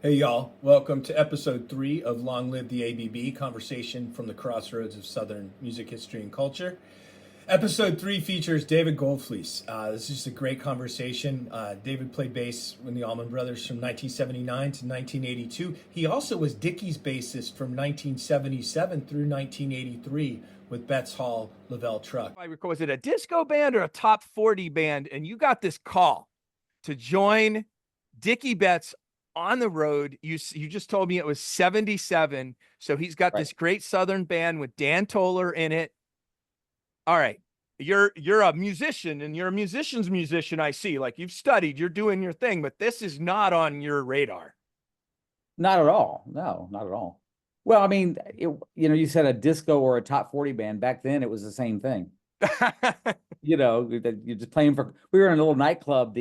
Hey y'all, welcome to episode 3 of Long Live the ABB, conversation from the crossroads of Southern music history and culture. Episode 3 features David Goldflies. This is just a great conversation. David played bass in the Allman Brothers from 1979 to 1982. He also was Dickey's bassist from 1977 through 1983 with Betts Hall Leavell Trucks. Was it a disco band or a top 40 band? And you got this call to join Dickey Betts on the road. You just told me it was 77. So he's got this great Southern band with Dan Toler in it. All right. You're a musician and you're a musician's musician. I see, like you've studied, you're doing your thing, but this is not on your radar. Not at all. No, not at all. Well, I mean, you said a disco or a top 40 band. Back then it was the same thing. You're just playing we were in a little nightclub,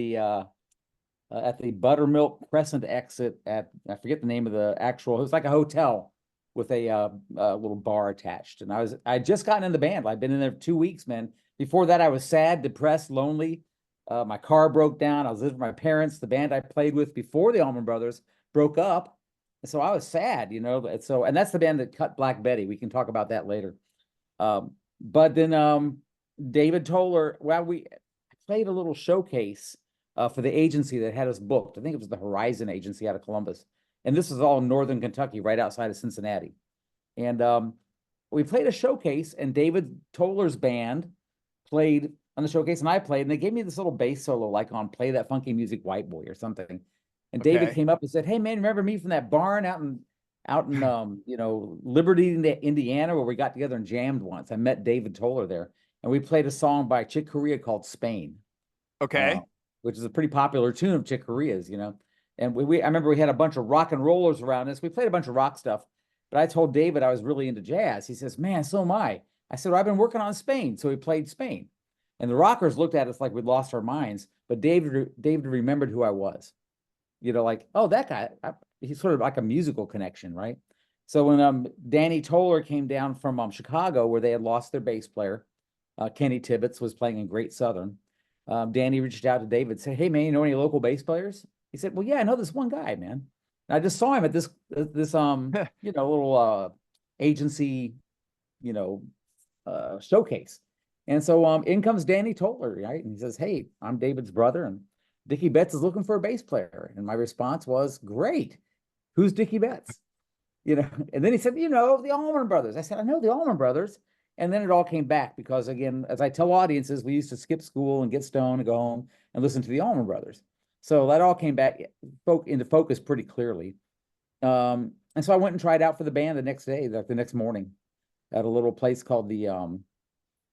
at the Buttermilk Crescent exit I forget the name of it was like a hotel with a little bar attached. And I just gotten in the band. I'd been in there 2 weeks, man. Before that, I was sad, depressed, lonely. My car broke down. I was living with my parents. The band I played with before the Allman Brothers broke up. And so I was sad, and that's the band that cut Black Betty. We can talk about that later. But then David Toler, we played a little showcase for the agency that had us booked. I think it was the Horizon Agency out of Columbus. And this was all in northern Kentucky, right outside of Cincinnati. And we played a showcase, and David Toler's band played on the showcase, and I played, and they gave me this little bass solo, like on Play That Funky Music, White Boy or something. And Okay. David came up and said, "Hey man, remember me from that barn out in Liberty, Indiana, where we got together and jammed once?" I met David Toler there, and we played a song by Chick Corea called Spain. Okay. Which is a pretty popular tune of Chick Corea's, And I remember we had a bunch of rock and rollers around us. We played a bunch of rock stuff, but I told David I was really into jazz. He says, "Man, so am I." I said, "Well, I've been working on Spain." So we played Spain, and the rockers looked at us like we'd lost our minds. But David remembered who I was, like, oh, that guy. He's sort of like a musical connection, right? So when Danny Toler came down from Chicago, where they had lost their bass player, Kenny Tibbetts was playing in Great Southern. Danny reached out to David, said, "Hey man, you know any local bass players?" He said, "Well, yeah, I know this one guy, man. And I just saw him at this little agency, showcase." And so in comes Danny Toler, right? And he says, "Hey, I'm David's brother, and Dickey Betts is looking for a bass player." And my response was, "Great. Who's Dickey Betts?" And then he said, "The Allman Brothers." I said, "I know the Allman Brothers." And then it all came back because, again, as I tell audiences, we used to skip school and get stoned and go home and listen to the Allman Brothers. So that all came back into focus pretty clearly. And so I went and tried out for the band the next day, like the next morning, at a little place called the,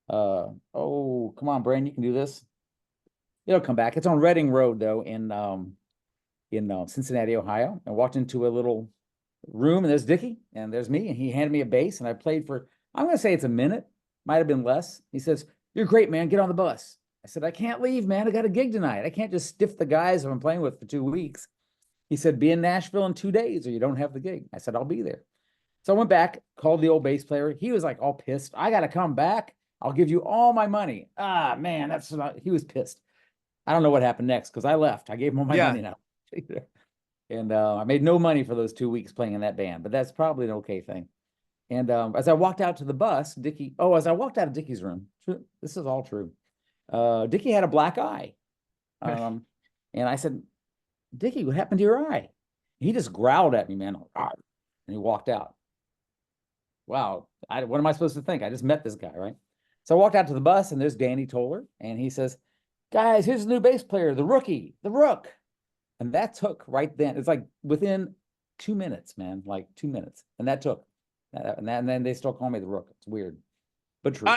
oh, come on, Brandon, you can do this. It'll come back. It's on Reading Road, though, in Cincinnati, Ohio. I walked into a little room, and there's Dickey, and there's me, and he handed me a bass, and I played for, I'm going to say it's a minute, might have been less. He says, "You're great, man. Get on the bus." I said, "I can't leave, man. I got a gig tonight. I can't just stiff the guys I'm playing with for 2 weeks." He said, "Be in Nashville in 2 days or you don't have the gig." I said, "I'll be there." So I went back, called the old bass player. He was like all pissed. "I got to come back. I'll give you all my money." Ah, man, he was pissed. I don't know what happened next because I left. I gave him all my money now. And I made no money for those 2 weeks playing in that band, but that's probably an okay thing. And as I walked out to the bus, as I walked out of Dickey's room, this is all true. Dickey had a black eye. And I said, "Dickey, what happened to your eye?" He just growled at me, man. And he walked out. Wow. What am I supposed to think? I just met this guy, right? So I walked out to the bus, and there's Danny Toler. And he says, "Guys, here's the new bass player, the rookie, the Rook." And that took right then. It's like within 2 minutes, man, like 2 minutes. And that took. And then they still call me the Rook. It's weird, but true.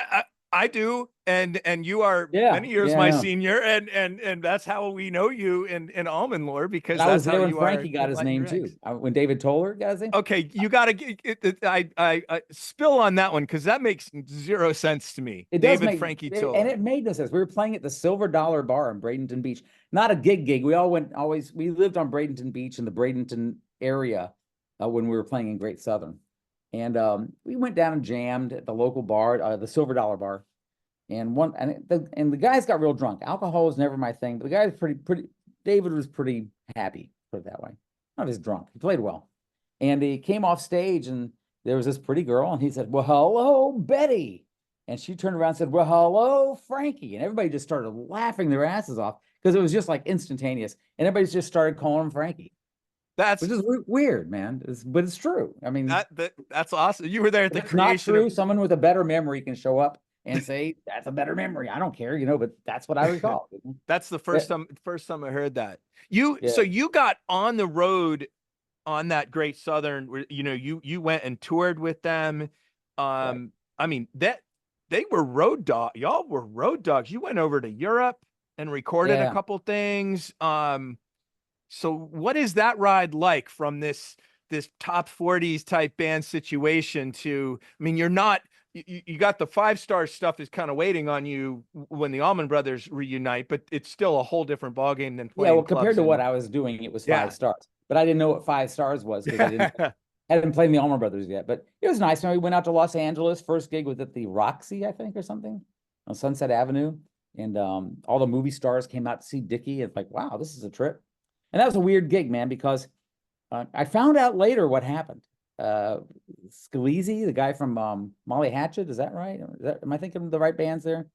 I do, and you are many years my senior, and that's how we know you in Allman lore, because that's how you Frankie got his name too. When David Toler got his name. Okay, you got to I spill on that one because that makes zero sense to me. It does make Frankie Toler, and it made no sense. We were playing at the Silver Dollar Bar in Bradenton Beach, not a gig. We lived on Bradenton Beach in the Bradenton area when we were playing in Great Southern. And we went down and jammed at the local bar, the Silver Dollar Bar. And the guys got real drunk. Alcohol was never my thing, but the guy was pretty. David was pretty happy, put it that way. not just drunk. He played well. And he came off stage and there was this pretty girl and he said, well, hello, Betty. And she turned around and said, well, hello, Frankie. And everybody just started laughing their asses off because it was just like instantaneous. And everybody just started calling him Frankie. Which is weird, man. But it's true. I mean, that's awesome. You were there at the creation. Not true. Someone with a better memory can show up and say, that's a better memory. I don't care, but that's what I recall. That's the first time I heard that. So you got on the road on that Great Southern, you went and toured with them. Right. I mean, they were road dog. Y'all were road dogs. You went over to Europe and recorded a couple things. So what is that ride like from this top 40s type band situation to, I mean, you're not, you got the 5-star stuff is kind of waiting on you when the Allman Brothers reunite, but it's still a whole different ballgame than playing. Yeah, well, compared to what I was doing, it was 5 stars, but I didn't know what 5 stars was because I hadn't played the Allman Brothers yet, but it was nice. We went out to Los Angeles. First gig was at the Roxy, I think, or something on Sunset Avenue. And all the movie stars came out to see Dickey. It's like, wow, this is a trip. And that was a weird gig, man, because I found out later what happened. Scalise, the guy from Molly Hatchet, is that right? Am I thinking of the right bands there?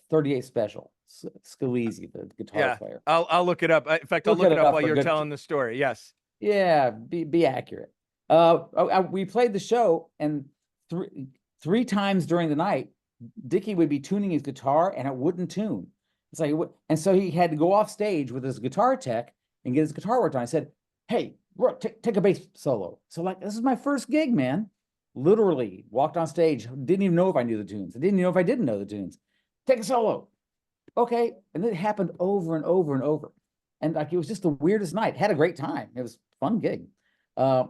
38 Special, Scalise, the guitar player. I'll look it up. In fact, I'll look it up while you're telling the story. Yes. Yeah, be accurate. We played the show, and three times during the night, Dickey would be tuning his guitar, and it wouldn't tune. It's like, and so he had to go off stage with his guitar tech and get his guitar worked on. I said, hey, Rook, take a bass solo. So like, this is my first gig, man. Literally walked on stage. Didn't even know if I knew the tunes. I didn't know if I didn't know the tunes. Take a solo. Okay. And it happened over and over and over. And like, it was just the weirdest night. Had a great time. It was a fun gig.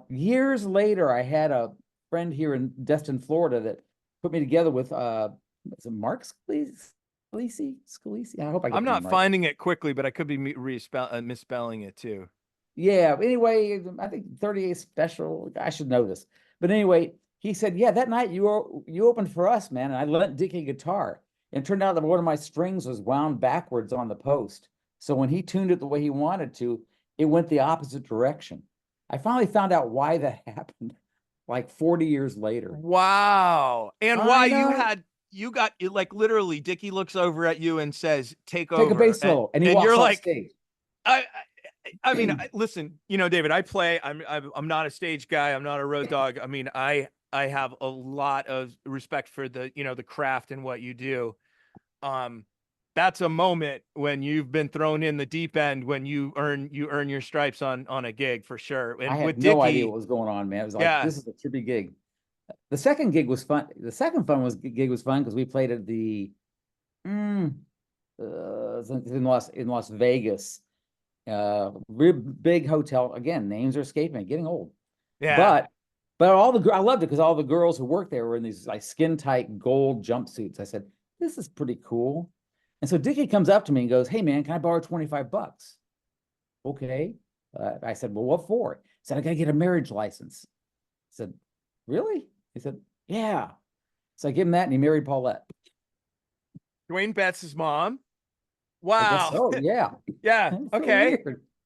Years later, I had a friend here in Destin, Florida that put me together with, is it Mark Scalise? Scalise? I hope I get I'm not right. finding it quickly, but I could be misspelling it too. Yeah. Anyway, I think 38 Special. I should know this. But anyway, he said, yeah, that night you opened for us, man. And I lent Dickey a guitar. And it turned out that one of my strings was wound backwards on the post. So when he tuned it the way he wanted to, it went the opposite direction. I finally found out why that happened like 40 years later. Wow. And why you got like literally Dickey looks over at you and says, take over. Take a bass solo. And he walks you're off like, stage. I mean, listen, David, I play, I'm not a stage guy. I'm not a road dog. I mean, I have a lot of respect for the craft and what you do. That's a moment when you've been thrown in the deep end, when you earn your stripes on a gig for sure. And I had with no idea what was going on, man. It was like, this is a trippy gig. The second gig was fun. The second gig was fun because we played at the in Las Vegas. Real big hotel. Again, names are escaping me, getting old. Yeah. But I loved it because all the girls who worked there were in these like skin tight gold jumpsuits. I said, this is pretty cool. And so Dickey comes up to me and goes, hey man, can I borrow $25? Okay. I said, well, what for? He said, I got to get a marriage license. I said, really? He said, yeah. So I gave him that and he married Paulette. Duane Betts' mom. Wow. Oh, yeah. Yeah. Okay.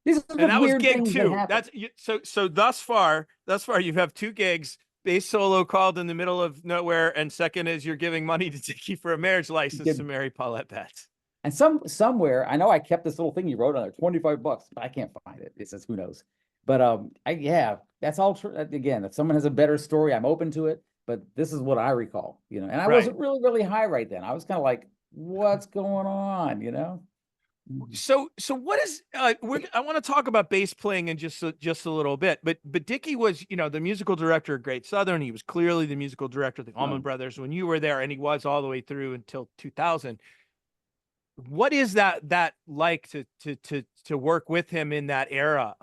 These are and that was gig 2. That's so thus far you have 2 gigs. Bass solo called in the middle of nowhere, and second is you're giving money to Dickey for a marriage license to marry Paulette Betts. And somewhere, I know I kept this little thing you wrote on there, $25, but I can't find it. It says who knows. But that's all true. Again, if someone has a better story, I'm open to it. But this is what I recall, And I wasn't really, really high right then. I was kind of like, what's going on, So what is I want to talk about bass playing in just a little bit, but Dickey was the musical director of Great Southern. He was clearly the musical director of the Allman Brothers when you were there, and he was all the way through until 2000. What is that like to work with him in that era?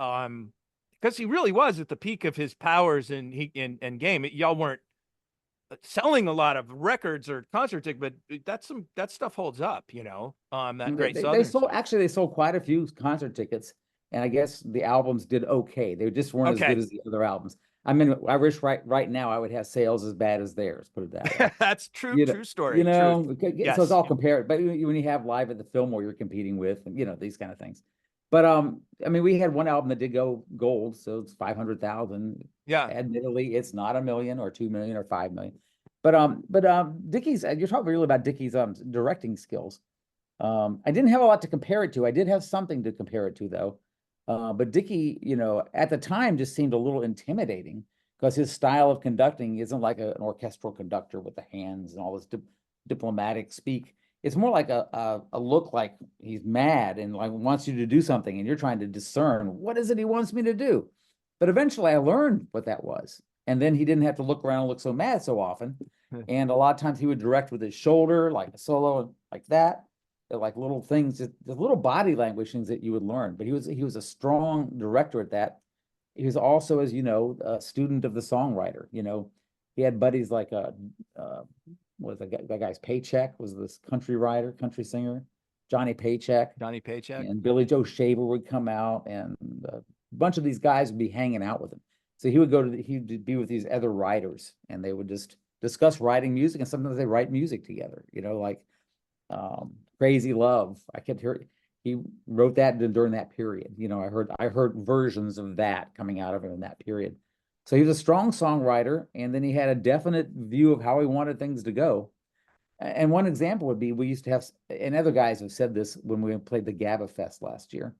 Because he really was at the peak of his powers and game. Y'all weren't selling a lot of records or concert tickets, but that stuff holds up, that Great Southern. They sold quite a few concert tickets, and I guess the albums did okay. They just weren't as good as the other albums. I mean, I wish right now I would have sales as bad as theirs, put it that way. That's true. True story. So it's all compared. But when you have live at the Fillmore, you're competing with, and these kind of things. But I mean, we had one album that did go gold, so it's 500,000. Yeah. Admittedly, it's not 1 million or 2 million or 5 million. But Dickey's, you're talking really about Dickey's directing skills. I didn't have a lot to compare it to. I did have something to compare it to, though. But Dickey, you know, at the time just seemed a little intimidating because his style of conducting isn't like an orchestral conductor with the hands and all this diplomatic speak. It's more like a look like he's mad and like wants you to do something, and you're trying to discern what is it he wants me to do. But eventually I learned what that was. And then he didn't have to look around and look so mad so often. And a lot of times he would direct with his shoulder, like a solo, like that. They're like little things, the little body language things that you would learn. But he was a strong director at that. He was also, as you know, a student of the songwriter. You know, he had buddies like was that guy's Paycheck was this country singer, Johnny Paycheck. Johnny Paycheck. And Billy Joe Shaver would come out, and a bunch of these guys would be hanging out with him. So he would he'd be with these other writers, and they would just discuss writing music, and sometimes they write music together, you know, like Crazy Love. I kept hearing he wrote that during that period. You know, I heard versions of that coming out of him in that period. So he was a strong songwriter, and then he had a definite view of how he wanted things to go. And one example would be, we used to have, and other guys have said this when we played the Gabba Fest last year,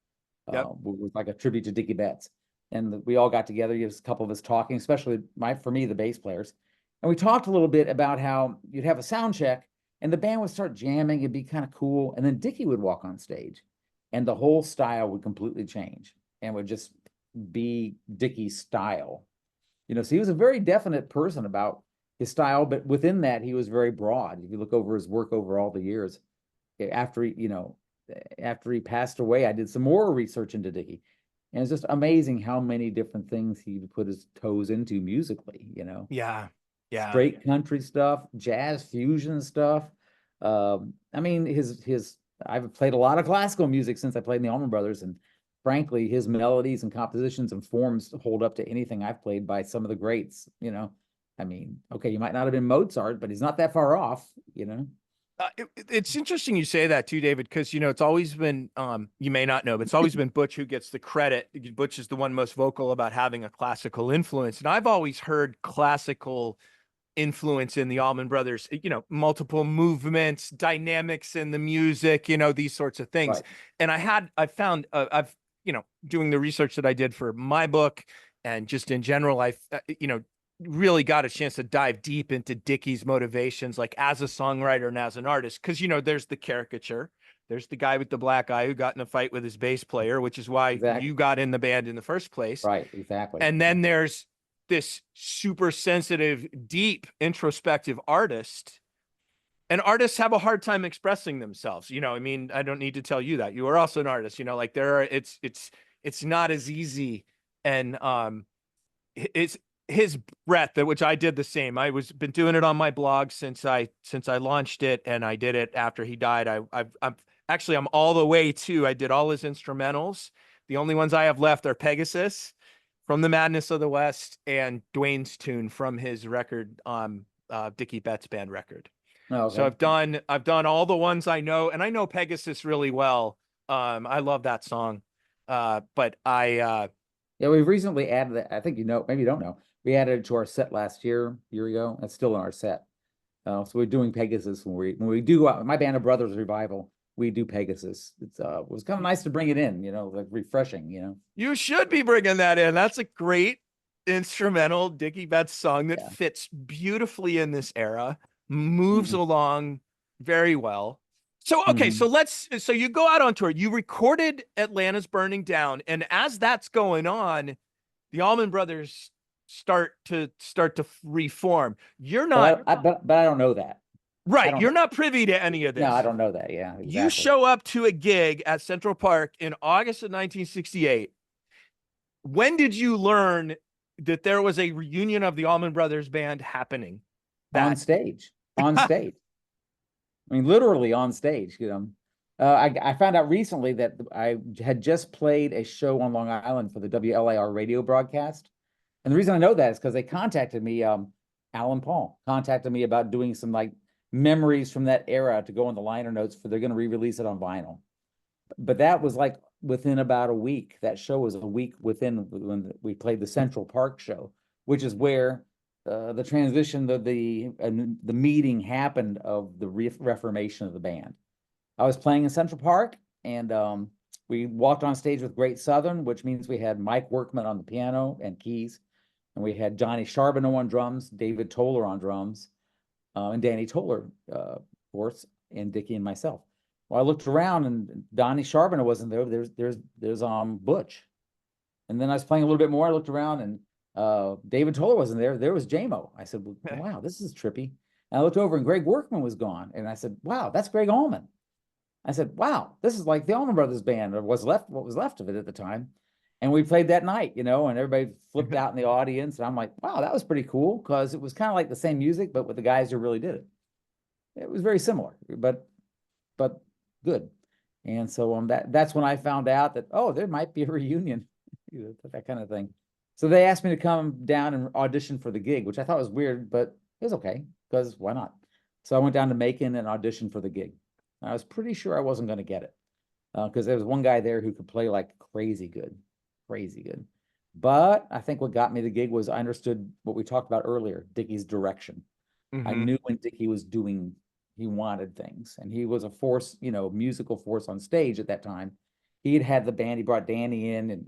with like a tribute to Dickey Betts. And we all got together, a couple of us talking, especially for me, the bass players. And we talked a little bit about how you'd have a sound check and the band would start jamming. It'd be kind of cool. And then Dickey would walk on stage and the whole style would completely change and would just be Dickey's style. You know, so he was a very definite person about his style, but within that, he was very broad. If you look over his work over all the years, after he passed away, I did some more research into Dickey. And it's just amazing how many different things he put his toes into musically, you know? Yeah. Yeah. Straight country stuff, jazz fusion stuff. I mean, I've played a lot of classical music since I played in the Allman Brothers, and frankly, his melodies and compositions and forms hold up to anything I've played by some of the greats, you know? I mean, okay, you might not have been Mozart, but he's not that far off, you know? It's interesting you say that too, David, because, you know, it's always been, you may not know, but it's always been Butch who gets the credit. Butch is the one most vocal about having a classical influence. And I've always heard classical influence in the Allman Brothers, you know, multiple movements, dynamics in the music, you know, these sorts of things. Right. And I found, you know, doing the research that I did for my book and just in general, you know, really got a chance to dive deep into Dickey's motivations, like as a songwriter and as an artist. Cause you know, there's the caricature, there's the guy with the black eye who got in a fight with his bass player, which is why you got in the band in the first place. Right. Exactly. And then there's this super sensitive, deep, introspective artist. And artists have a hard time expressing themselves. You know, I mean, I don't need to tell you that. You are also an artist, you know, like it's not as easy. And it's his breadth, which I did the same. Been doing it on my blog since I launched it, and I did it after he died. I'm all the way to, I did all his instrumentals. The only ones I have left are Pegasus from the Madness of the West and Duane's tune from his record, Dickey Betts Band record. Oh, okay. So I've done all the ones I know, and I know Pegasus really well. I love that song. But yeah, we've recently added that. I think, you know, maybe you don't know. We added it to our set last year ago. It's still in our set. So we're doing Pegasus when we do my Band of Brothers revival. We do Pegasus. It was kind of nice to bring it in, you know, like refreshing, you know. You should be bringing that in. That's a great instrumental Dickey Betts song that fits beautifully in this era, moves along very well. So, okay, so you go out on tour, you recorded Atlanta's Burning Down, and as that's going on, the Allman Brothers start to reform. You're not, but I don't know that. Right. You're not privy to any of this. No, I don't know that. Yeah. Exactly. You show up to a gig at Central Park in August of 1968. When did you learn that there was a reunion of the Allman Brothers Band happening? On stage. I mean, literally on stage. You know, I found out recently that I had just played a show on Long Island for the WLAR radio broadcast. And the reason I know that is because they contacted me, Alan Paul contacted me about doing some like memories from that era to go on the liner notes for they're going to re-release it on vinyl. But that was like within about a week. That show was a week within when we played the Central Park show, which is where the transition, the meeting happened of the reformation of the band. I was playing in Central Park, and we walked on stage with Great Southern, which means we had Mike Workman on the piano and keys, and we had Johnny Charbonneau on drums, David Toler on drums, and Danny Toler, of course, and Dickey and myself. Well, I looked around, and Donnie Charbonneau wasn't there. There's Butch, and then I was playing a little bit more. I looked around, and David Toler wasn't there. There was JMO. I said, well, wow, this is trippy. And I looked over, and Greg Workman was gone, and I said, wow, that's Greg Allman. I said, wow, this is like the Allman Brothers Band, or what was left of it at the time. And we played that night, and everybody flipped out in the audience. And I'm like, wow, that was pretty cool, because it was kind of like the same music, but with the guys who really did it. It was very similar, but good. And so that's when I found out that, oh, there might be a reunion, that kind of thing. So they asked me to come down and audition for the gig, which I thought was weird, but it was okay, because why not? So I went down to Macon and auditioned for the gig. I was pretty sure I wasn't going to get it, because there was one guy there who could play like crazy good. But I think what got me the gig was I understood what we talked about earlier, Dickey's direction. I knew when Dickey was doing, he wanted things, and he was a force, musical force on stage at that time. He had the band, he brought Danny in, and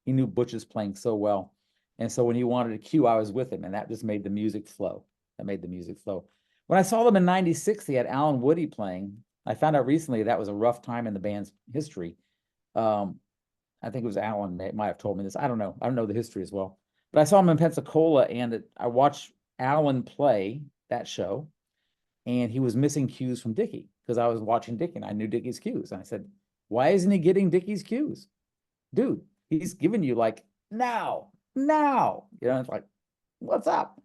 he knew Butch's playing so well. And so when he wanted a cue, I was with him, and that just made the music flow. When I saw them in '96, they had Alan Woody playing. I found out recently that was a rough time in the band's history. I think it was Alan might have told me this. I don't know. I don't know the history as well. But I saw him in Pensacola, and I watched Alan play that show, and he was missing cues from Dickey, because I was watching Dickey, and I knew Dickey's cues. And I said, why isn't he getting Dickey's cues? Dude, he's giving you like, now. It's like, what's up?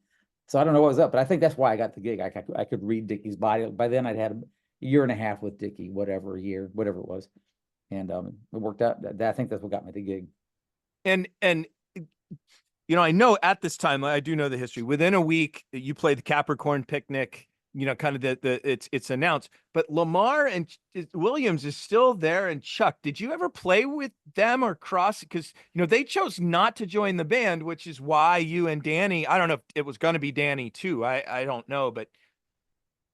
So I don't know what was up, but I think that's why I got the gig. I could read Dickey's body. By then I'd had a year and a half with Dickey, whatever it was. And it worked out. I think that's what got me the gig. And I know at this time, I do know the history. Within a week, you played the Capricorn Picnic, kind of it's announced. But Lamar and Williams is still there, and Chuck. Did you ever play with them or cross? Because they chose not to join the band, which is why you and Danny. I don't know if it was going to be Danny too. I don't know, but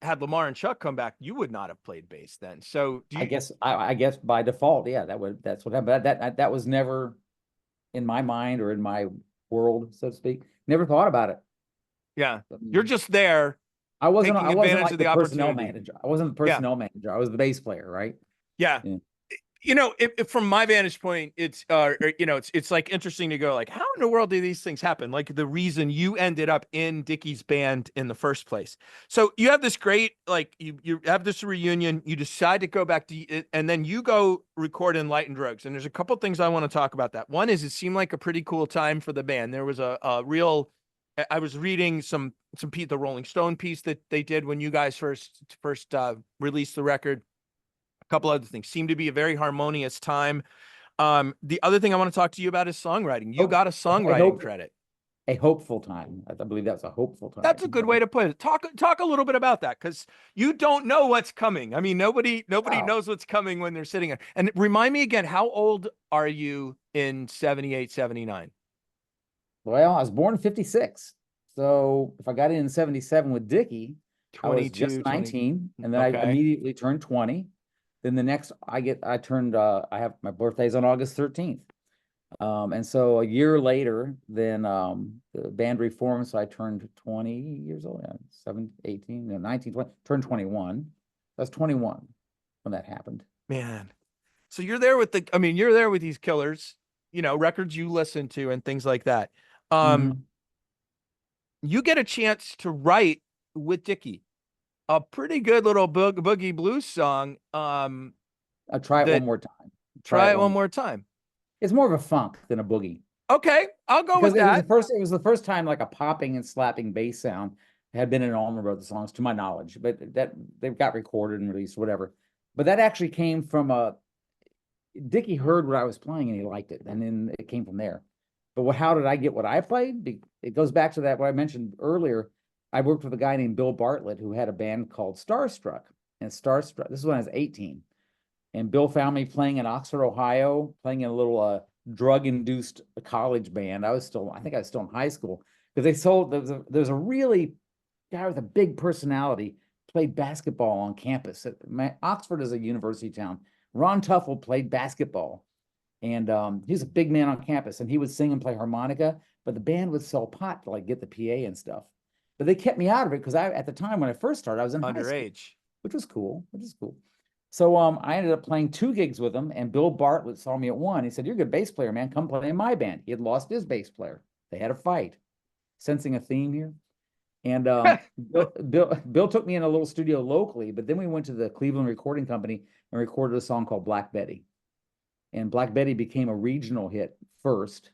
had Lamar and Chuck come back, you would not have played bass then. So I guess by default, yeah, that's what happened. But that was never in my mind or in my world, so to speak. Never thought about it. Yeah, you're just there. I wasn't like the personnel manager. I wasn't the personnel manager. I was the bass player, right? Yeah. If from my vantage point, it's like interesting to go like, how in the world do these things happen? Like the reason you ended up in Dickey's band in the first place. So you have this great, like you have this reunion, you decide to go back to it, and then you go record Enlightened Rogues. And there's a couple things I want to talk about that. One is it seemed like a pretty cool time for the band. There was a real, I was reading some the Rolling Stone piece that they did when you guys first released the record. A couple other things. Seemed to be a very harmonious time. The other thing I want to talk to you about is songwriting. You got a songwriting credit. A hopeful time. I believe that's a hopeful time. That's a good way to put it. Talk a little bit about that, because you don't know what's coming. I mean, nobody knows what's coming when they're sitting there. And remind me again, how old are you in 78, 79? Well, I was born in 56. So if I got in 77 with Dickey, I was just 19, and then I immediately turned 20. Then the next I have my birthday's on August 13th. And so a year later, then the band reformed. So I turned 20 years old, 19, 20, turned 21. I was 21 when that happened. Man. So you're there with you're there with these killers, records you listen to and things like that. You get a chance to write with Dickey a pretty good little boogie blues song. I'll try it one more time. Try it one more time. It's more of a funk than a boogie. Okay, I'll go with that. It was the first time like a popping and slapping bass sound had been in Allman Brothers songs, to my knowledge. But that they've got recorded and released, whatever. But that actually came from Dickey heard what I was playing and he liked it, and then it came from there. But how did I get what I played? It goes back to what I mentioned earlier. I worked with a guy named Bill Bartlett who had a band called Starstruck. And Starstruck, this is when I was 18. And Bill found me playing in Oxford, Ohio, playing in a little drug-induced college band. I think I was still in high school, because there's a really guy with a big personality played basketball on campus. Oxford is a university town. Ron Tuffle played basketball, and he's a big man on campus, and he would sing and play harmonica, but the band would sell pot to like get the PA and stuff. But they kept me out of it because at the time when I first started, I was in high school, Underage. which was cool. So I ended up playing 2 gigs with him, and Bill Bartlett saw me at one. He said, "You're a good bass player, man. Come play in my band." He had lost his bass player. They had a fight. Sensing a theme here. And Bill took me in a little studio locally, but then we went to the Cleveland Recording Company and recorded a song called Black Betty. And Black Betty became a regional hit first,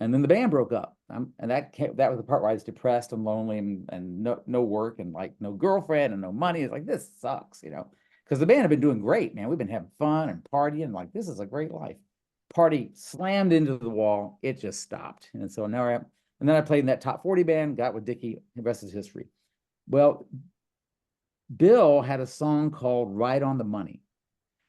and then the band broke up. And that was the part where I was depressed and lonely and no work and like no girlfriend and no money. It's like, this sucks, because the band had been doing great, man. We've been having fun and partying, like, this is a great life. Party slammed into the wall. It just stopped. And so now and then I played in that top 40 band, got with Dickey, the rest is history. Well, Bill had a song called Right on the Money.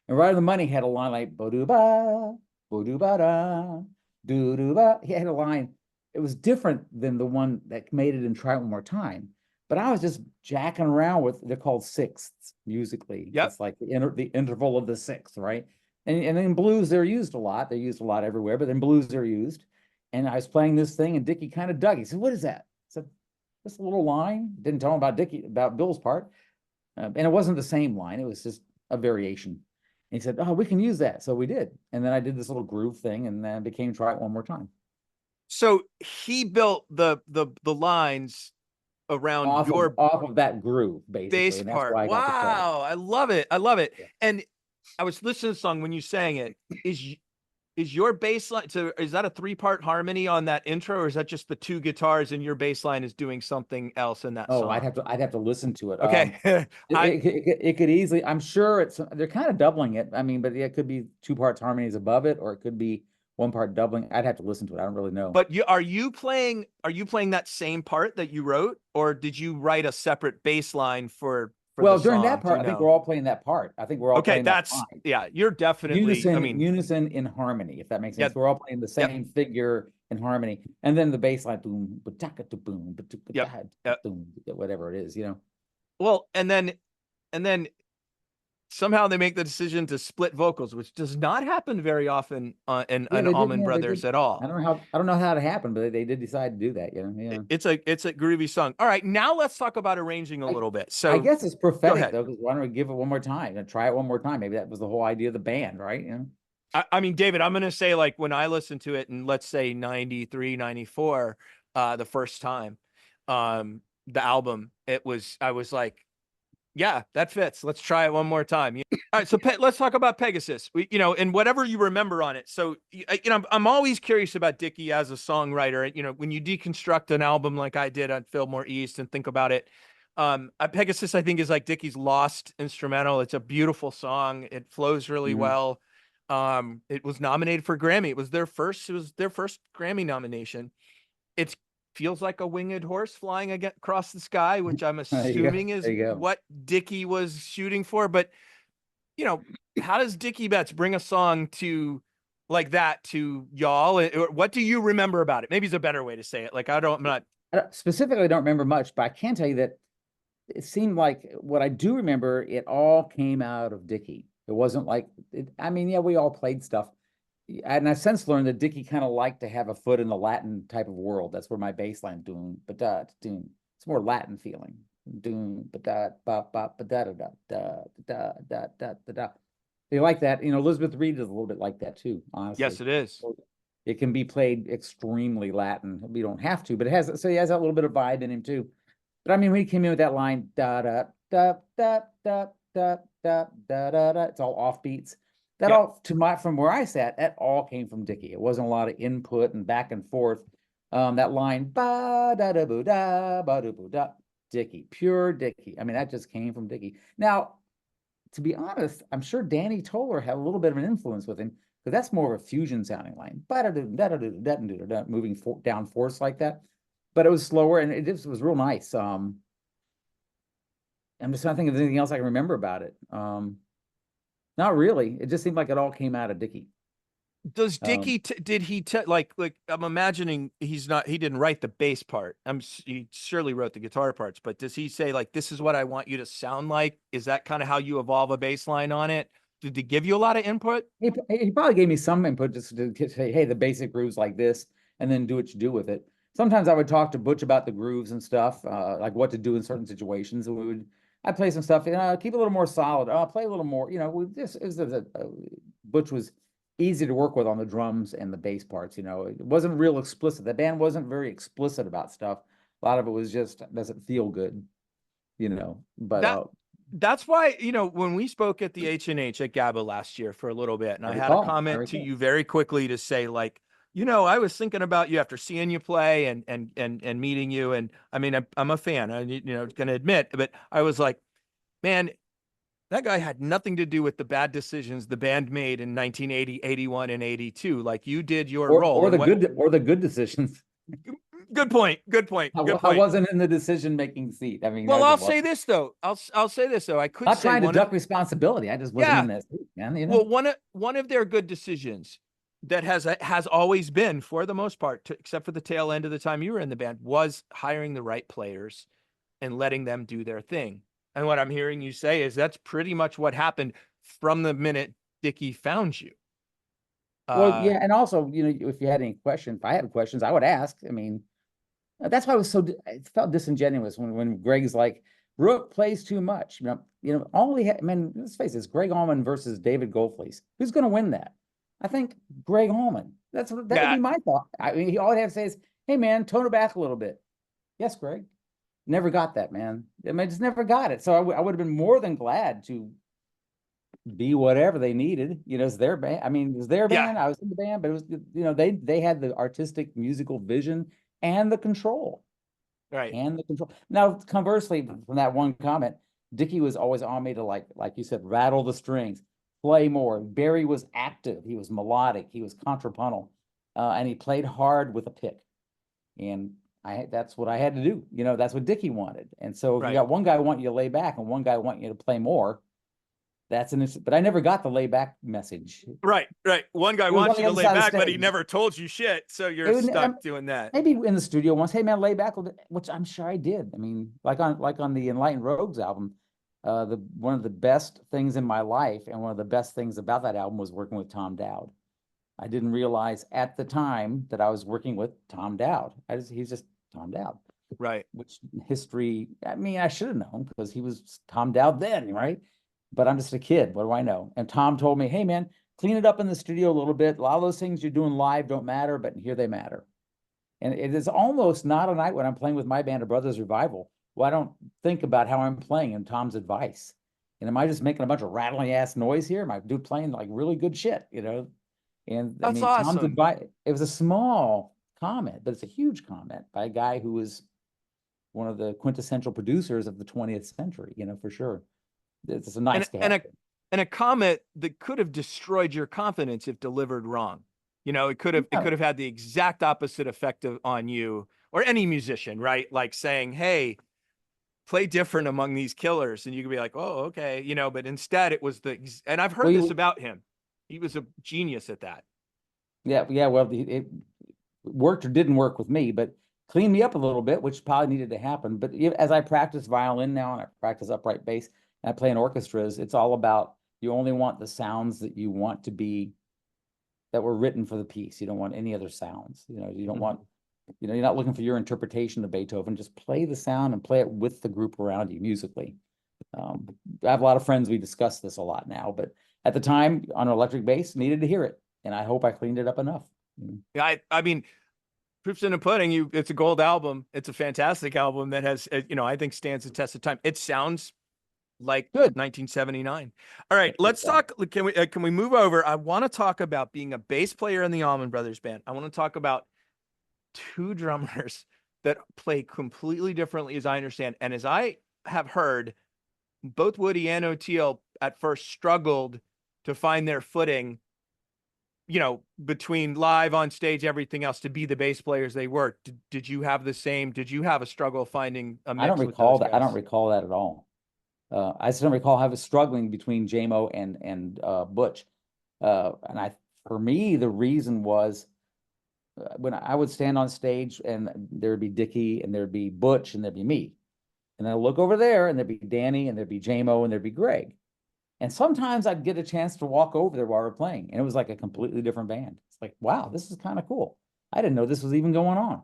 And Right on the Money had a line like, bo-do-ba, bo-do-ba-da, do-do-ba. He had a line. It was different than the one that made it in Try It One More Time. But I was just jacking around with, they're called sixths musically. Yep. It's like the interval of the sixth, right? And in blues, they're used a lot. They're used a lot everywhere, but in blues, they're used. And I was playing this thing, and Dickey kind of dug. He said, "What is that?" I said, "This little line." Didn't tell him about Bill's part. And it wasn't the same line. It was just a variation. And he said, "Oh, we can use that." So we did. And then I did this little groove thing, and then it became Try It One More Time. So he built the lines around off of that groove, basically. bass part. Wow, I love it. I love it. Yeah. And I was listening to the song when you sang it. Is your bass line, so is that a 3-part harmony on that intro, or is that just the 2 guitars and your bass line is doing something else in that song? I'd have to listen to it. Okay. It could easily, I'm sure they're kind of doubling it. I mean, but it could be 2 parts harmonies above it, or it could be 1 part doubling. I'd have to listen to it. I don't really know. But are you playing that same part that you wrote, or did you write a separate bass line for well, during that part, I think we're all playing that part. I think we're all playing that part. Yeah, you're definitely unison in harmony, if that makes sense. We're all playing the same figure in harmony. And then the bass line, boom, boom, boom, whatever it is, Well, and then somehow they make the decision to split vocals, which does not happen very often in Allman Brothers at all. I don't know how it happened, but they did decide to do that. It's a groovy song. All right, now let's talk about arranging a little bit. So I guess it's prophetic though, because why don't we give it one more time and try it one more time? Maybe that was the whole idea of the band, right? I mean, David, I'm going to say, like, when I listened to it in, let's say, 93, 94, the first time, the album, I was like, yeah, that fits. Let's try it one more time. All right, so let's talk about Pegasus. And whatever you remember on it. So, I'm always curious about Dickey as a songwriter. When you deconstruct an album like I did on Fillmore East and think about it, Pegasus, I think, is like Dickey's lost instrumental. It's a beautiful song. It flows really well. It was nominated for Grammy. It was their first Grammy nomination. It feels like a winged horse flying across the sky, which I'm assuming is what Dickey was shooting for. But, how does Dickey Betts bring a song like that to y'all? What do you remember about it? Maybe it's a better way to say it. Like, I don't remember much, but I can tell you that it seemed like what I do remember, it all came out of Dickey. It wasn't like, we all played stuff. And I since learned that Dickey kind of liked to have a foot in the Latin type of world. That's where my bass line doom, but doom. It's more Latin feeling. Doom, but da ba ba ba da da da da da da da da. They like that. Elizabeth Reed is a little bit like that too, honestly. Yes, it is. It can be played extremely Latin. We don't have to, but he has that little bit of vibe in him too. But when he came in with that line, da da da da da da da da da da, it's all offbeats. That all from where I sat, that all came from Dickey. It wasn't a lot of input and back and forth. That line, ba da da boo da ba da boo da, Dickey, pure Dickey. That just came from Dickey. Now, to be honest, I'm sure Danny Toler had a little bit of an influence with him, because that's more of a fusion sounding line, ba da da da da da da, moving down fourths like that. But it was slower, and it was real nice. I'm just trying to think of anything else I can remember about it. Not really. It just seemed like it all came out of Dickey. Does Um, Dickey did he like I'm imagining he didn't write the bass part. He surely wrote the guitar parts, but does he say like this is what I want you to sound like? Is that kind of how you evolve a bass line on it? Did he give you a lot of input? he probably gave me some input just to say, hey, the basic grooves like this, and then do what you do with it. Sometimes I would talk to Butch about the grooves and stuff, like what to do in certain situations. And I'd play some stuff, keep it a little more solid. Play a little more, Butch was easy to work with on the drums and the bass parts. It wasn't real explicit. The band wasn't very explicit about stuff. A lot of it was just, does it feel good, but, That that's why, when we spoke at the H&H at GABA last year for a little bit, and I had a I comment to recall. you very quickly to say like, I was thinking about you after seeing you play and meeting you. And I mean, I'm a fan, I going to admit, but I was like, man, that guy had nothing to do with the bad decisions the band made in 1980, 81, and 82. Like you did your role. Or And the good decisions. good point. Good point. Good I point. wasn't in the decision-making seat. I mean, Well, I I'll just say wasn't. this though. I'll say this though. I could Not say trying to duck responsibility. I just wasn't yeah. in that seat, man. Well, one of their good decisions that has always been, for the most part, except for the tail end of the time you were in the band, was hiring the right players and letting them do their thing. And what I'm hearing you say is that's pretty much what happened from the minute Dickey found you. Well, yeah, and also, if you had any questions, if I had questions, I would ask. I mean, that's why it felt disingenuous when Greg's like, Rook plays too much. All he had, man, let's face it, it's Greg Allman versus David Goldflies. Who's going to win that? I think Greg Allman. That would Yeah, be my thought. I mean, all I'd have to say is, hey, man, tone it back a little bit. Yes, Greg. Never got that, man. I mean, just never got it. So I would have been more than glad to be whatever they needed. It's their band. I mean, it was their yeah, band. I was in the band, but it was, they had the artistic musical vision and the control. right. Now, conversely, from that one comment, Dickey was always on me to like you said, rattle the strings, play more. Barry was active. He was melodic. He was contrapuntal, and he played hard with a pick. And that's what I had to do. That's what Dickey wanted. And so if you Right. got one guy wanting you to lay back and one guy wanting you to play more, but I never got the lay back message. Right. One guy It was on wants the you to other lay side of the back, but he stage. never told you shit. So you're stuck doing that. Maybe in the studio once, hey man, lay back a little bit, which I'm sure I did. I mean, like on the Enlightened Rogues album, one of the best things in my life and one of the best things about that album was working with Tom Dowd. I didn't realize at the time that I was working with Tom Dowd. He's just Tom Dowd. Right. Which history, I mean, I should have known because he was Tom Dowd then, right? But I'm just a kid. What do I know? And Tom told me, hey man, clean it up in the studio a little bit. A lot of those things you're doing live don't matter, but here they matter. And it is almost not a night when I'm playing with my band of Brothers Revival. Well, I don't think about how I'm playing and Tom's advice. And am I just making a bunch of rattling ass noise here? Am I playing like really good shit, And I That's mean, Tom's awesome. advice, it was a small comment, but it's a huge comment by a guy who was one of the quintessential producers of the 20th century, for sure. It's a nice And a comment that could have destroyed your confidence if delivered wrong. It could have had the exact opposite effect on you or any musician, right? Like saying, hey, play different among these killers. And you could be like, oh, okay. But instead it was and I've heard this about him. He was a genius at that. Yeah. Well, it worked or didn't work with me, but cleaned me up a little bit, which probably needed to happen. But as I practice violin now and I practice upright bass and I play in orchestras, it's all about, you only want the sounds that you want to be, that were written for the piece. You don't want any other sounds. You don't want, you're not looking for your interpretation of Beethoven. Just play the sound and play it with the group around you musically. I have a lot of friends, we discuss this a lot now, but at the time on electric bass, needed to hear it. And I hope I cleaned it up enough. Yeah, I mean, proof's in the pudding. It's a gold album. It's a fantastic album that has, I think stands the test of time. It sounds like Good. 1979. All right, let's talk. Can we move over? I want to talk about being a bass player in the Allman Brothers Band. I want to talk about two drummers that play completely differently, as I understand, and as I have heard, both Woody and O'Teal at first struggled to find their footing. Between live, on stage, everything else, to be the bass players they were. Did you have the same? Did you have a struggle finding a mix with those guys? I don't recall that at all. I still recall I was struggling between JMO and Butch. For me, the reason was when I would stand on stage and there'd be Dickey and there'd be Butch and there'd be me. And I'd look over there and there'd be Danny and there'd be JMO and there'd be Greg. And sometimes I'd get a chance to walk over there while we're playing, and it was like a completely different band. It's like, wow, this is kind of cool. I didn't know this was even going on.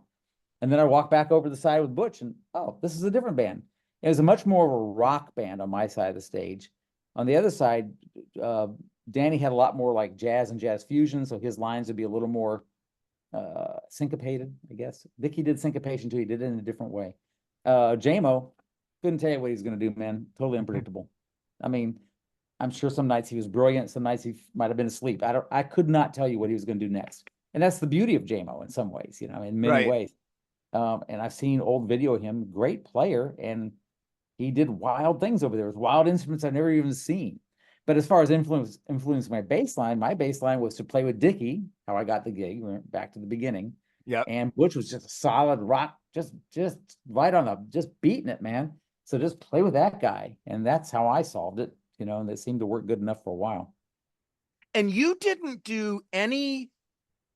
And then I walked back over the side with Butch, and oh, this is a different band. It was a much more of a rock band on my side of the stage. On the other side, Danny had a lot more like jazz and jazz fusion, so his lines would be a little more syncopated, I guess. Dickey did syncopation too. He did it in a different way. JMO, couldn't tell you what he's going to do, man. Totally unpredictable. I mean, I'm sure some nights he was brilliant. Some nights he might have been asleep. I could not tell you what he was going to do next. And that's the beauty of JMO in some ways, you know, in many ways. And I've seen old video of him, great player, and he did wild things over there with wild instruments I've never even seen. But as far as influence my bass line was to play with Dickey, how I got the gig. We went back to the beginning. Yeah. And Butch was just a solid rock, just right on just beating it, man. So just play with that guy. And that's how I solved it, you know, and it seemed to work good enough for a while. And you didn't do any,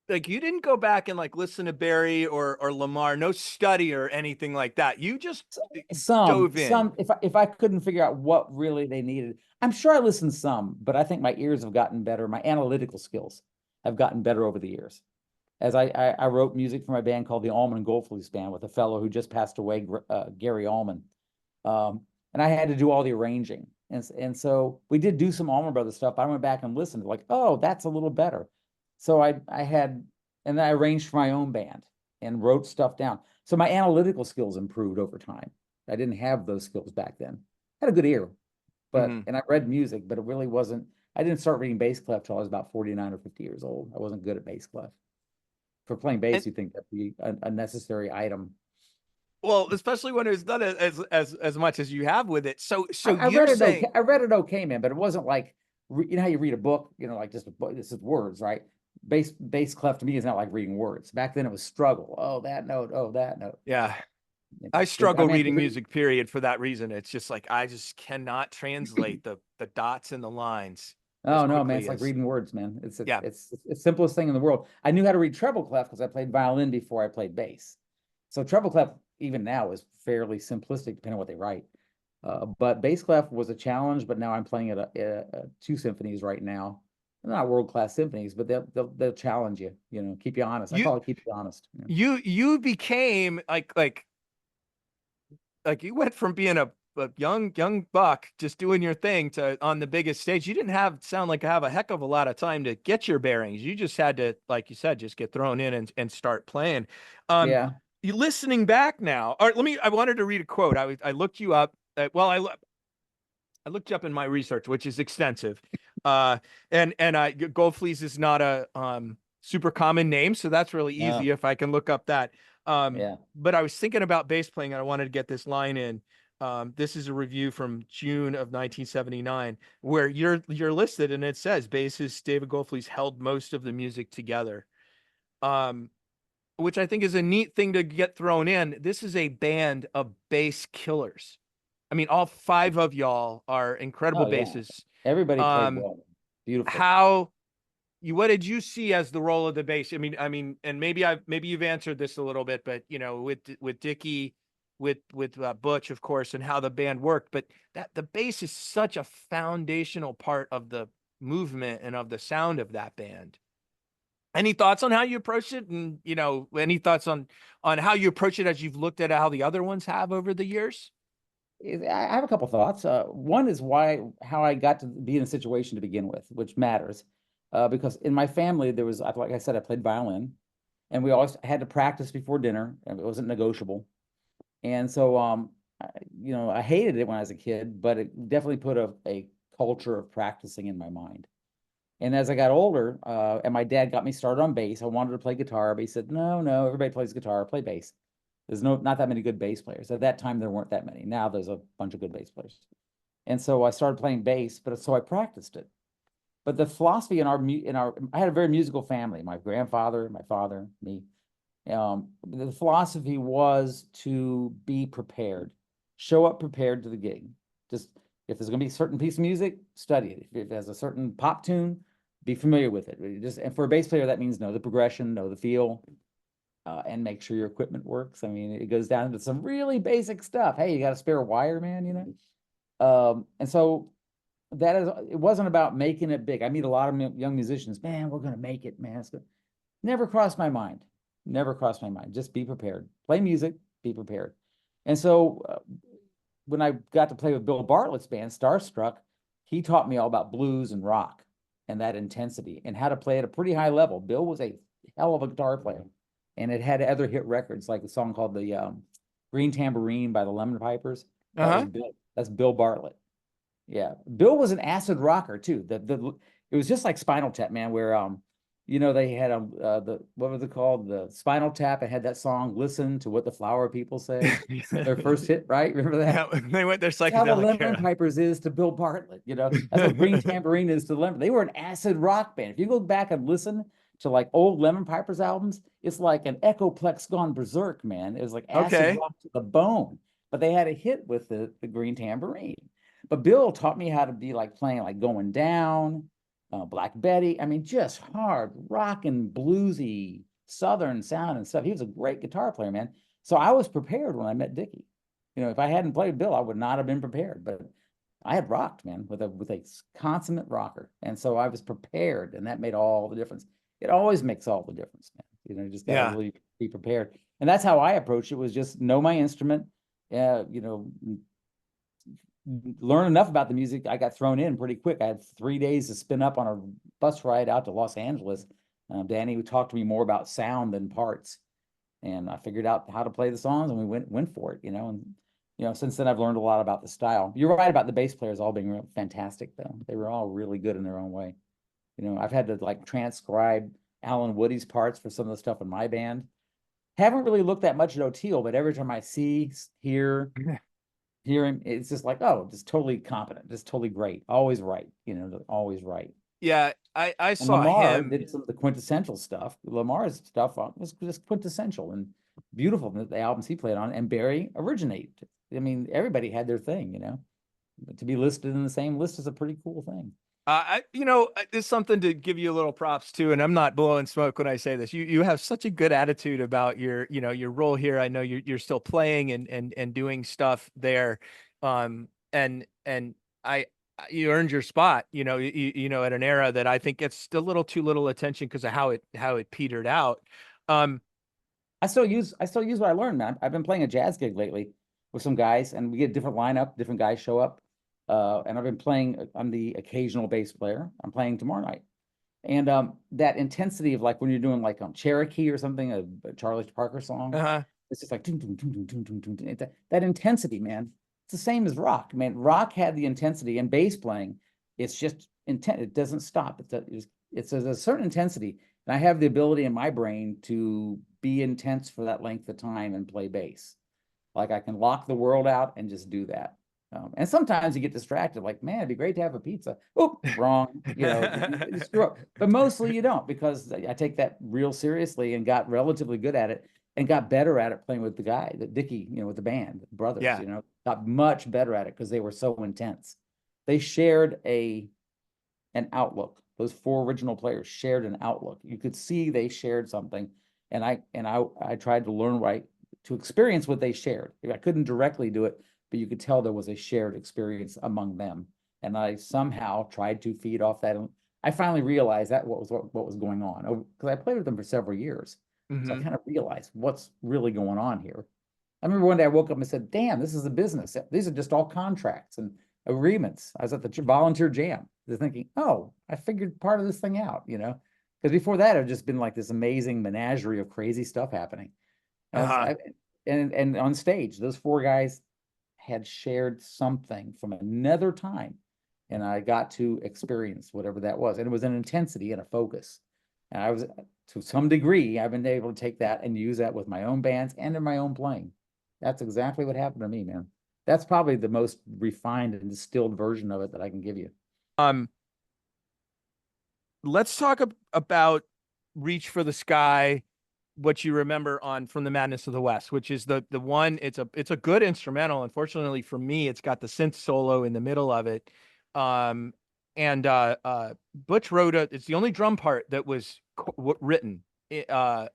like, you didn't go back and like listen to Barry or Lamar, no study or anything like that. You just dove in. If I couldn't figure out what really they needed, I'm sure I listened some, but I think my ears have gotten better. My analytical skills have gotten better over the years. As I wrote music for my band called the Allman Brothers Band with a fellow who just passed away, Gary Allman. And I had to do all the arranging. And so we did do some Allman Brothers stuff. I went back and listened, like, oh, that's a little better. So and then I arranged for my own band and wrote stuff down. So my analytical skills improved over time. I didn't have those skills back then. I had a good ear, but and I read music, but it really wasn't. I didn't start reading bass clef till I was about 49 or 50 years old. I wasn't good at bass clef. For playing bass, you think that'd be a necessary item. Well, especially when it's done as much as you have with it. So I you're read it saying okay. I read it okay, man, but it wasn't like, you know how you read a book, you know, like just a book, this is words, right? Bass clef to me is not like reading words. Back then it was struggle. Oh, that note. Oh, that note. Yeah. I struggle reading music, period, for that reason. It's just like I just cannot translate the dots and the lines. Oh no, man, it's like reading words, man. It's the simplest thing in the world. I knew how to read treble clef because I played violin before I played bass. So treble clef even now is fairly simplistic depending on what they write. But bass clef was a challenge, but now I'm playing at 2 symphonies right now. They're not world-class symphonies, but they'll challenge you, you know, keep you honest. I call it keep you honest. You became like you went from being a young buck just doing your thing to on the biggest stage. You didn't have a heck of a lot of time to get your bearings. You just had to, like you said, just get thrown in and start playing. Yeah. You listening back now. All right, I wanted to read a quote. I looked you up. I looked you up in my research, which is extensive. Goldflies is not a super common name, so that's really easy if I can look up that. But I was thinking about bass playing, and I wanted to get this line in. This is a review from June of 1979, where you're listed, and it says bassist David Goldflies held most of the music together, which I think is a neat thing to get thrown in. This is a band of bass killers. I mean, all 5 of y'all are incredible bassists. Everybody played well. Beautiful. What did you see as the role of the bass? I mean, and maybe you've answered this a little bit, but you know, with Dickey, with Butch, of course, and how the band worked, but that the bass is such a foundational part of the movement and of the sound of that band. Any thoughts on how you approach it, and you know, any thoughts on how you approach it as you've looked at how the other ones have over the years? I have a couple thoughts. One is how I got to be in a situation to begin with, which matters, because in my family there was, like I said, I played violin, and we always had to practice before dinner, and it wasn't negotiable. And so, you know, I hated it when I was a kid, but it definitely put a culture of practicing in my mind. And as I got older, and my dad got me started on bass, I wanted to play guitar, but he said, no, everybody plays guitar, play bass. There's not that many good bass players. At that time, there weren't that many. Now there's a bunch of good bass players. And so I started playing bass, so I practiced it. But the philosophy I had a very musical family, my grandfather, my father, me. The philosophy was to be prepared, show up prepared to the gig. Just If there's going to be a certain piece of music, study it. If it has a certain pop tune, be familiar with it. And for a bass player, that means know the progression, know the feel, and make sure your equipment works. I mean, it goes down to some really basic stuff. Hey, you got a spare wire, man, you know? And so it wasn't about making it big. I meet a lot of young musicians, man, we're going to make it, man. Never crossed my mind. Never crossed my mind. Just be prepared. Play music, be prepared. And so when I got to play with Bill Bartlett's band, Starstruck, he taught me all about blues and rock and that intensity and how to play at a pretty high level. Bill was a hell of a guitar player, and it had other hit records, like a song called the Green Tambourine by the Lemon Pipers. That was Bill. That's Bill Bartlett. Yeah, Bill was an acid rocker too. It was just like Spinal Tap, man, where you know, they had what was it called? The Spinal Tap. It had that song, "Listen to What the Flower People Say." Their first hit, right? Remember that? Yeah, they went their That's how the psychedelic Lemon era. Pipers is to Bill Bartlett. You know, that's what Green Tambourine is to Lemon. They were an acid rock band. If you go back and listen to like old Lemon Pipers albums, it's like an Echoplex gone berserk, man. It was like acid Okay. rock to the bone. But they had a hit with the Green Tambourine. But Bill taught me how to be like playing like Going Down, Black Betty. I mean, just hard rock and bluesy Southern sound and stuff. He was a great guitar player, man. So I was prepared when I met Dickey. You know, if I hadn't played Bill, I would not have been prepared. But I had rocked, man, with a consummate rocker, and so I was prepared, and that made all the difference. It always makes all the difference, man. You know, you just gotta really be prepared, and that's how I approached it. Was just know my instrument, you know, learn enough about the music. I got thrown in pretty quick. I had 3 days to spin up on a bus ride out to Los Angeles. Danny would talk to me more about sound than parts, and I figured out how to play the songs, and we went for it, you know. And you know, since then I've learned a lot about the style. You're right about the bass players all being real fantastic, though. They were all really good in their own way. You know, I've had to like transcribe Alan Woody's parts for some of the stuff in my band. Haven't really looked that much at O'Teal, but every time I hear him, it's just like, oh, just totally competent, just totally great, always right, you know, always right. Yeah, I And saw Lamar him. did some of the quintessential stuff. Lamar's stuff was just quintessential and beautiful. The albums he played on, and Barry originated. I mean, everybody had their thing, you know. But to be listed in the same list is a pretty cool thing. You know, there's something to give you a little props to, and I'm not blowing smoke when I say this. You have such a good attitude about your, you know, your role here. I know you're still playing and doing stuff there, and you earned your spot. You know, you know, at an era that I think gets a little too little attention because of how it petered out. I still use what I learned, man. I've been playing a jazz gig lately with some guys, and we get a different lineup, different guys show up. And I've been playing, I'm the occasional bass player. I'm playing tomorrow night. And that intensity of like when you're doing like Cherokee or something, a Charlie Parker song, it's just like that intensity, man. It's the same as rock, man. Rock had the intensity, and bass playing, it's just intense. It doesn't stop. It's a certain intensity, and I have the ability in my brain to be intense for that length of time and play bass. Like I can lock the world out and just do that. And sometimes you get distracted, like, man, it'd be great to have a pizza. Oh, wrong. You know, you screw up. But mostly you don't, because I take that real seriously and got relatively good at it and got better at it playing with the guy, the Dickey, you know, with the band, brothers, you know, got much better at it because they were so intense. They shared an outlook. Those four original players shared an outlook. You could see they shared something. And I tried to learn to experience what they shared. I couldn't directly do it, but you could tell there was a shared experience among them. And I somehow tried to feed off that. And I finally realized that what was going on, because I played with them for several years. So I kind of realized what's really going on here. I remember one day I woke up and said, damn, this is a business. These are just all contracts and agreements. I was at the volunteer jam. They're thinking, oh, I figured part of this thing out, you know, because before that, it had just been like this amazing menagerie of crazy stuff happening. And on stage, those four guys had shared something from another time, and I got to experience whatever that was. And it was an intensity and a focus. And I was, to some degree, I've been able to take that and use that with my own bands and in my own playing. That's exactly what happened to me, man. That's probably the most refined and distilled version of it that I can give you. Let's talk about Reach for the Sky. what you remember on From the Madness of the West, which is the one. It's a good instrumental. Unfortunately for me, it's got the synth solo in the middle of it. And Butch wrote it's the only drum part that was written, Oh,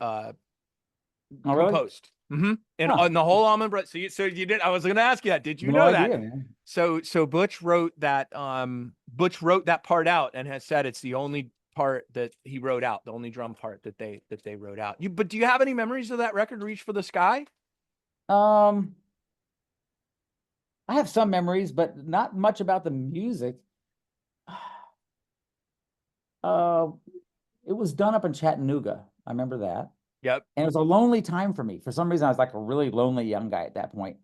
really? composed. And Huh. on the whole Allman Brothers. So you did. I was going to ask you that. Did you No know idea, that? man. So Butch wrote that. Butch wrote that part out and has said it's the only part that he wrote out, the only drum part that they wrote out. But do you have any memories of that record, Reach for the Sky? I have some memories, but not much about the music. It was done up in Chattanooga. I remember that. Yep. And it was a lonely time for me. For some reason, I was like a really lonely young guy at that point,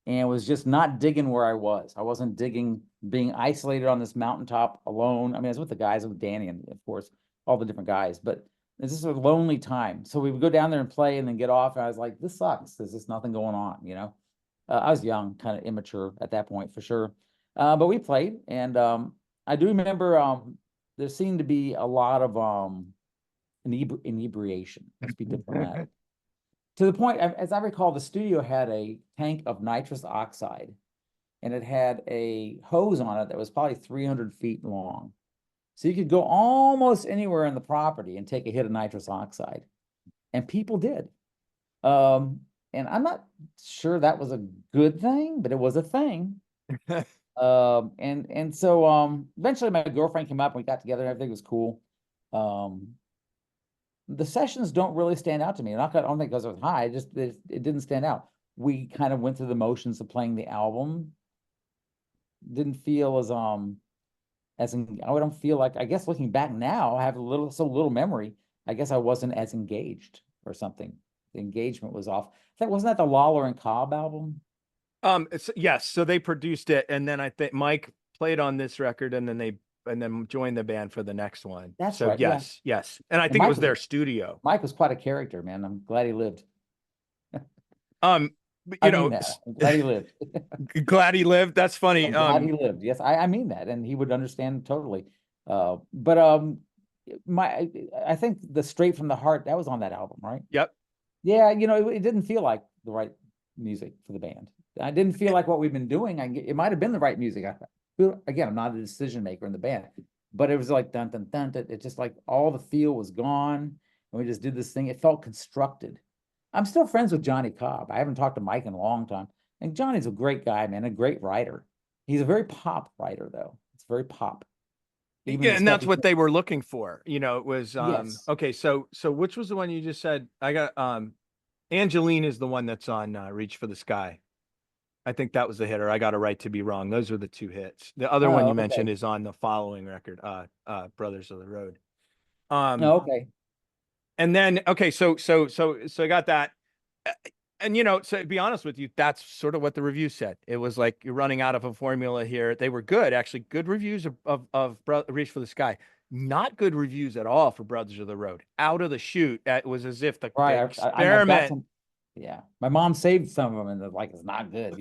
and was just not digging where I was. I wasn't digging being isolated on this mountaintop alone. I mean, I was with the guys, with Danny and, of course, all the different guys, but it's just a lonely time. So we would go down there and play and then get off, and I was like, this sucks. There's just nothing going on, you know? I was young, kind of immature at that point, for sure. But we played, and I do remember there seemed to be a lot of inebriation. Let's be diplomatic. To the point, as I recall, the studio had a tank of nitrous oxide, and it had a hose on it that was probably 300 feet long. So you could go almost anywhere in the property and take a hit of nitrous oxide. And people did. And I'm not sure that was a good thing, but it was a thing. And so eventually my girlfriend came up and we got together and everything was cool. The sessions don't really stand out to me. I don't think because it was high, it didn't stand out. We kind of went through the motions of playing the album. Didn't feel I don't feel like, I guess looking back now, I have so little memory. I guess I wasn't as engaged or something. The engagement was off. Wasn't that the Lawler and Cobb album? Yes. So they produced it, and then I think Mike played on this record, and then joined the band for the next one. That's so right. Yes, Yeah. yes. And I think it was their studio. Mike was quite a character, man. I'm glad he lived. I'm glad he lived. Glad he lived. That's funny. I'm glad he lived. Yes, I mean that, and he would understand totally. But I think the Straight from the Heart, that was on that album, right? Yep. Yeah, it didn't feel like the right music for the band. I didn't feel like what we've been doing. It might have been the right music. Again, I'm not a decision maker in the band, but it was like dun dun dun. It just like all the feel was gone, and we just did this thing. It felt constructed. I'm still friends with Johnny Cobb. I haven't talked to Mike in a long time. And Johnny's a great guy, man, a great writer. He's a very pop writer, though. It's very pop. Yeah, and that's what they were looking for. It was Yes. Okay. So which was the one you just said? I got Angeline is the one that's on Reach for the Sky. I think that was the hitter. I got a Right to Be Wrong. Those were the two hits. The other one you mentioned is on the following record, Brothers of the Road. Okay. And then so I got that. And so to be honest with you, that's sort of what the review said. It was like, you're running out of a formula here. They were good, actually, good reviews of Reach for the Sky. Not good reviews at all for Brothers of the Road. Out of the chute, it was as if the experiment. Yeah, my mom saved some of them, and they're it's not good,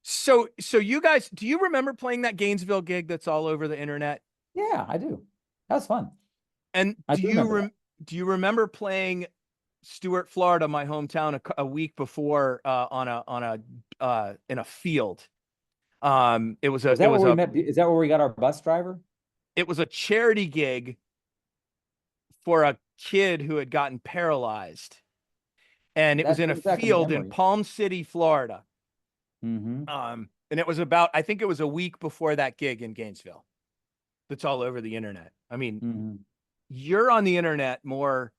So you guys, do you remember playing that Gainesville gig that's all over the internet? Yeah, I do. That was fun. And do you remember playing Stuart, Florida, my hometown, a week before in a field? It was Is that where we got our bus driver? It was a charity gig for a kid who had gotten paralyzed, and it was in a field in Palm City, Florida. Mm-hmm. And it was I think it was a week before that gig in Gainesville. That's all over the internet. I mean, you're on the internet more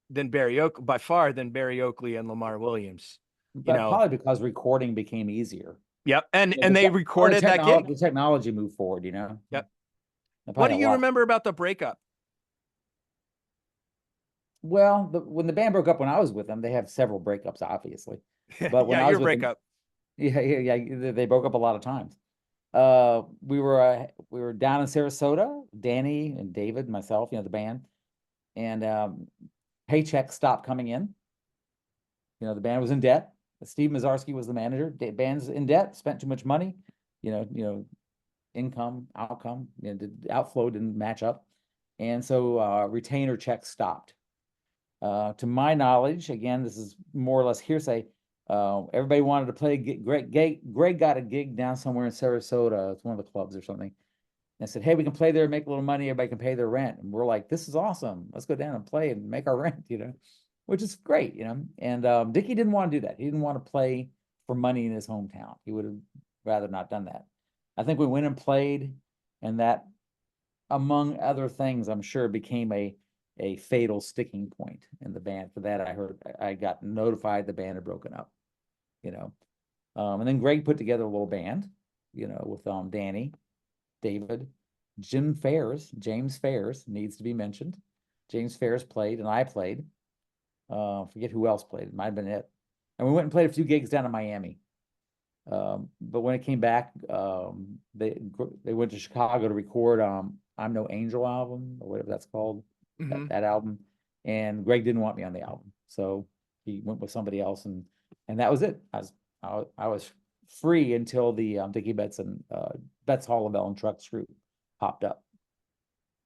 than by far than Barry Oakley and Lamar Williams. But probably because recording became easier. Yep. And they recorded that gig. The technology moved forward, Yep. What do you remember about the breakup? Well, when the band broke up, when I was with them, they have several breakups, obviously. But when I was your breakup. Yeah, they broke up a lot of times. We were down in Sarasota, Danny and David, myself, the band, and paychecks stopped coming in. The band was in debt. Steve Mazarski was the manager. The band's in debt, spent too much money. Income, outcome, the outflow didn't match up, and so retainer checks stopped. To my knowledge, again, this is more or less hearsay. Everybody wanted to play. Greg got a gig down somewhere in Sarasota. It's one of the clubs or something. And said, hey, we can play there, make a little money. Everybody can pay their rent. And we're like, this is awesome. Let's go down and play and make our rent, which is great, And Dickey didn't want to do that. He didn't want to play for money in his hometown. He would have rather not done that. I think we went and played, and that, among other things, I'm sure became a fatal sticking point in the band. For that, I got notified the band had broken up, and then Greg put together a little band, with Danny, David, James Fairs needs to be mentioned. James Fairs played, and I played. Forget who else played. It might have been it. And we went and played a few gigs down in Miami. But when it came back, they went to Chicago to record I'm No Angel album, or whatever that's called, that album. And Greg didn't want me on the album, so he went with somebody else, and that was it. I was free until the Dickey Betts and Betts Hall Leavell Trucks group popped up.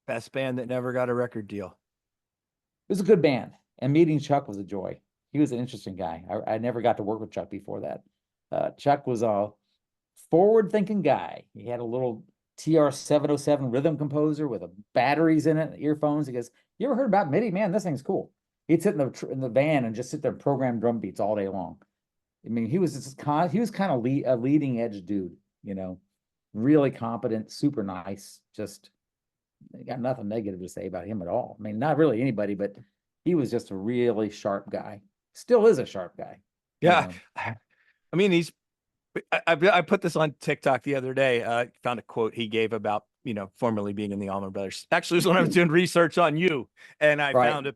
Best band that never got a record deal. It was a good band, and meeting Chuck was a joy. He was an interesting guy. I never got to work with Chuck before that. Chuck was a forward-thinking guy. He had a little TR-707 rhythm composer with batteries in it, earphones. He goes, "You ever heard about MIDI? Man, this thing's cool." He'd sit in the van and just sit there and program drum beats all day long. I mean, he was kind of a leading edge dude, really competent, super nice. Just got nothing negative to say about him at all. I mean, not really anybody, but he was just a really sharp guy. Still is a sharp guy. Yeah. I mean, I put this on TikTok the other day. Found a quote he gave about, formerly being in the Allman Brothers. Actually, it was when I was doing research on you, and I found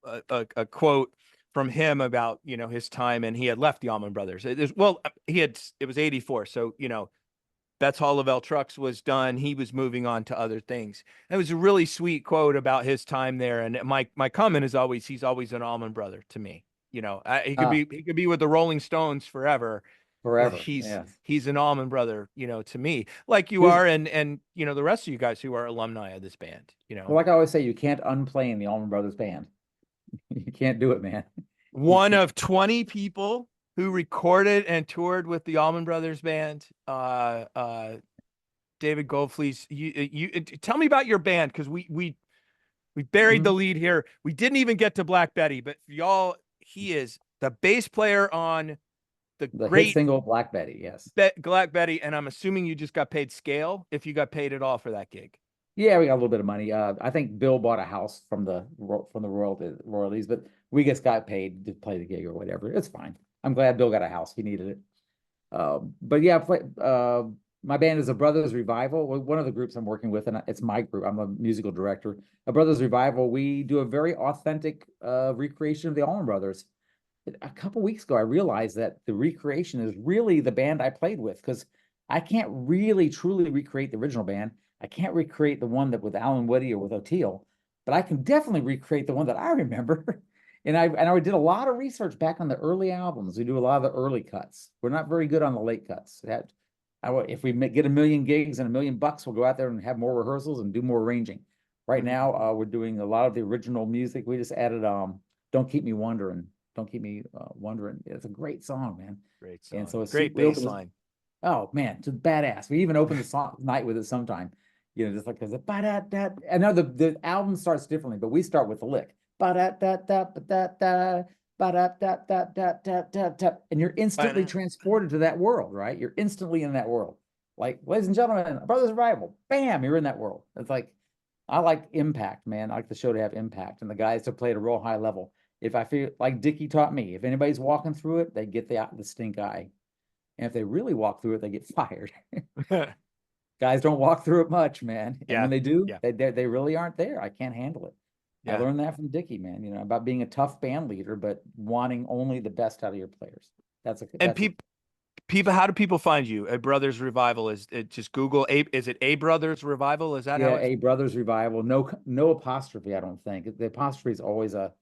a quote from him about, his time, and he had left the Allman Brothers. It was 84. So, Betts Hall Leavell Trucks was done. He was moving on to other things. It was a really sweet quote about his time there. And my comment is always, he's always an Allman Brother to me. He could be with the Rolling Stones forever. He's an Allman Brother, to me, like you are, and the rest of you guys who are alumni of this band. Well, like I always say, you can't unplay in the Allman Brothers Band. You can't do it, man. One of 20 people who recorded and toured with the Allman Brothers Band. David Goldflies, you tell me about your band, because we buried the lead here. We didn't even get to Black Betty, but y'all, he is the bass player on the great hit single Black Betty. Yes, Black Betty, and I'm assuming you just got paid scale, if you got paid at all for that gig. Yeah, we got a little bit of money. I think Bill bought a house from the royalties, but we just got paid to play the gig or whatever. It's fine. I'm glad Bill got a house. He needed it. But yeah, my band is a Brothers Revival. One of the groups I'm working with, and it's my group. I'm a musical director. A Brothers Revival. We do a very authentic recreation of the Allman Brothers. A couple weeks ago, I realized that the recreation is really the band I played with, because I can't really truly recreate the original band. I can't recreate the one that with Alan Woody or with O'Teal, but I can definitely recreate the one that I remember. And I did a lot of research back on the early albums. We do a lot of the early cuts. We're not very good on the late cuts. If we get 1 million gigs and $1 million bucks, we'll go out there and have more rehearsals and do more arranging. Right now, we're doing a lot of the original music. We just added "Don't Keep Me Wondering." Don't Keep Me Wondering. It's a great song, man. Great song. And so it's great bass line. Oh man, it's badass. We even open the night with it sometime. Just like, because I know the album starts differently, but we start with the lick. And you're instantly transported to that world, right? You're instantly in that world. Like, ladies and gentlemen, Brothers Revival, bam, you're in that world. It's like, I like impact, man. I like the show to have impact, and the guys to play at a real high level. If I feel like Dickey taught me, if anybody's walking through it, they get the stink eye. And if they really walk through it, they get fired. Guys don't walk through it much, man. And when they do, they really aren't there. I can't handle it. I learned that from Dickey, man, about being a tough band leader, but wanting only the best out of your players. People, how do people find you? A Brothers Revival, is it just Google is it A Brothers Revival? Is that how A Brothers Revival? No apostrophe, I don't think. The apostrophe is always a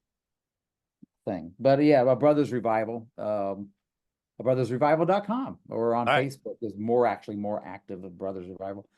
thing. But yeah, a Brothers Revival. Brothersrevival.com, or on Facebook is more active of Brothers Revival.